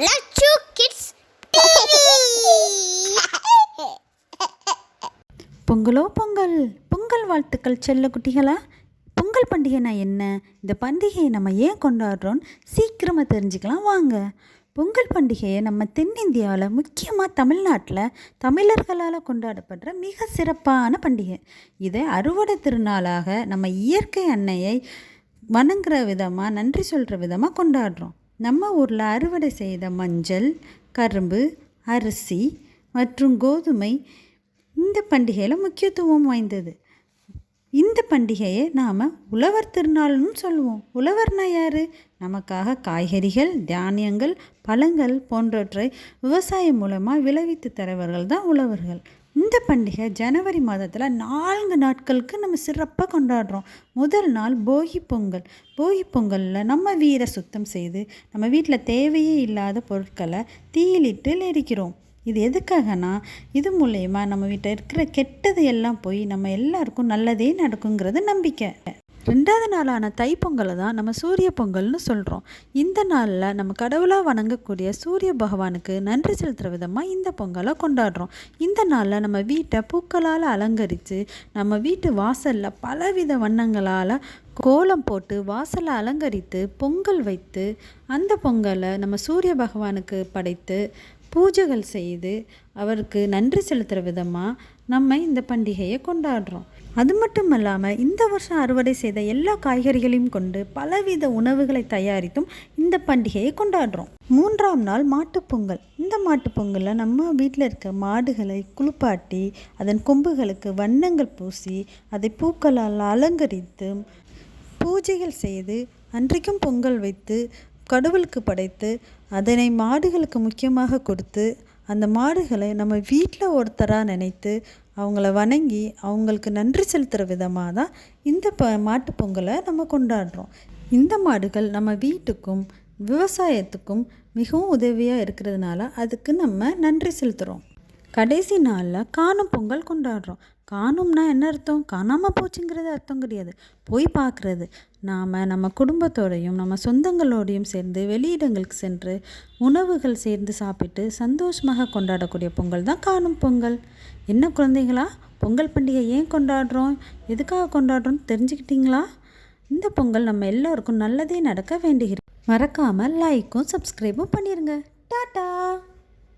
Lachu kids TV. பொங்கலோ பொங்கல், பொங்கல் வாழ்த்துக்கள் செல்ல குட்டிகளா. பொங்கல் பண்டிகைனா என்ன, இந்த பண்டிகையை நம்ம ஏன் கொண்டாடுறோன்னு சீக்கிரமாக தெரிஞ்சுக்கலாம் வாங்க. பொங்கல் பண்டிகையை நம்ம தென்னிந்தியாவில் முக்கியமாக தமிழ்நாட்டில் தமிழர்களால் கொண்டாடப்படுற மிக சிறப்பான பண்டிகை. இதை அறுவடை திருநாளாக நம்ம இயற்கை அன்னையை வணங்குற விதமாக, நன்றி சொல்கிற விதமாக கொண்டாடுறோம். நம்ம ஊரில் அறுவடை செய்த மஞ்சள், கரும்பு, அரிசி மற்றும் கோதுமை இந்த பண்டிகையில் முக்கியத்துவம் வாய்ந்தது. இந்த பண்டிகையை நாம் உழவர் திருநாள்னு சொல்லுவோம். உழவர்னா யார்? நமக்காக காய்கறிகள், தானியங்கள், பழங்கள் போன்றவற்றை விவசாயம் மூலமாக விளைவித்து தரவர்கள் தான் உழவர்கள். இந்த பண்டிகை ஜனவரி மாதத்தில் 4 நாட்களுக்கு நம்ம சிறப்பாக கொண்டாடுறோம். முதல் நாள் போகி பொங்கல். போகி பொங்கலில் நம்ம வீரை சுத்தம் செய்து நம்ம வீட்டில் தேவையே இல்லாத பொருட்களை தீயிலிட்டு எரிக்கிறோம். இது எதுக்காகனா, இது மூலயமா நம்ம வீட்டில் இருக்கிற கெட்டது எல்லாம் போய் நம்ம எல்லாருக்கும் நல்லதே நடக்குங்கிறது நம்பிக்கை. 2வது நாளான தைப்பொங்கலை தான் நம்ம சூரிய பொங்கல்னு சொல்கிறோம். இந்த நாளில் நம்ம கடவுளாக வணங்கக்கூடிய சூரிய பகவானுக்கு நன்றி செலுத்துகிற விதமாக இந்த பொங்கலை கொண்டாடுறோம். இந்த நாளில் நம்ம வீட்டை பூக்களால் அலங்கரித்து, நம்ம வீட்டு வாசலில் பலவித வண்ணங்களால் கோலம் போட்டு வாசலை அலங்கரித்து பொங்கல் வைத்து, அந்த பொங்கலை நம்ம சூரிய பகவானுக்கு படைத்து பூஜைகள் செய்து அவருக்கு நன்றி செலுத்துகிற விதமாக நம்ம இந்த பண்டிகையை கொண்டாடுறோம். அது மட்டும் இல்லாமல் இந்த வருஷம் அறுவடை செய்த எல்லா காய்கறிகளையும் கொண்டு பலவித உணவுகளை தயாரித்தும் இந்த பண்டிகையை கொண்டாடுறோம். 3ஆம் நாள் மாட்டுப்பொங்கல். இந்த மாட்டுப்பொங்கலில் நம்ம வீட்டில் இருக்க மாடுகளை குளிப்பாட்டி அதன் கொம்புகளுக்கு வண்ணங்கள் பூசி அதை பூக்களால் அலங்கரித்து பூஜைகள் செய்து அன்றைக்கும் பொங்கல் வைத்து கடவுளுக்கு படைத்து அதனை மாடுகளுக்கு முக்கியமாக கொடுத்து, அந்த மாடுகளை நம்ம வீட்டில் ஒருத்தராக நினைத்து அவங்கள வணங்கி அவங்களுக்கு நன்றி செலுத்துகிற விதமாக தான் இந்த மாட்டு பொங்கலை நம்ம கொண்டாடுறோம். இந்த மாடுகள் நம்ம வீட்டுக்கும் விவசாயத்துக்கும் மிகவும் உதவியாக இருக்கிறதுனால அதுக்கு நம்ம நன்றி செலுத்துகிறோம். கடைசி நாளில் காணும் பொங்கல் கொண்டாடுறோம். காணும்னா என்ன அர்த்தம்? காணாமல் போச்சுங்கிறது அர்த்தம் கிடையாது, போய் பார்க்குறது. நாம் நம்ம குடும்பத்தோடையும் நம்ம சொந்தங்களோடையும் சேர்ந்து வெளியிடங்களுக்கு சென்று உணவுகள் சேர்ந்து சாப்பிட்டு சந்தோஷமாக கொண்டாடக்கூடிய பொங்கல் தான் காணும் பொங்கல். என்ன குழந்தைங்களா, பொங்கல் பண்டிகை ஏன் கொண்டாடுறோம், எதுக்காக கொண்டாடுறோன்னு தெரிஞ்சுக்கிட்டீங்களா? இந்த பொங்கல் நம்ம எல்லோருக்கும் நல்லதே நடக்க வேண்டுகிறேன். மறக்காமல் லைக்கும் சப்ஸ்கிரைபும் பண்ணிடுங்க. டாட்டா.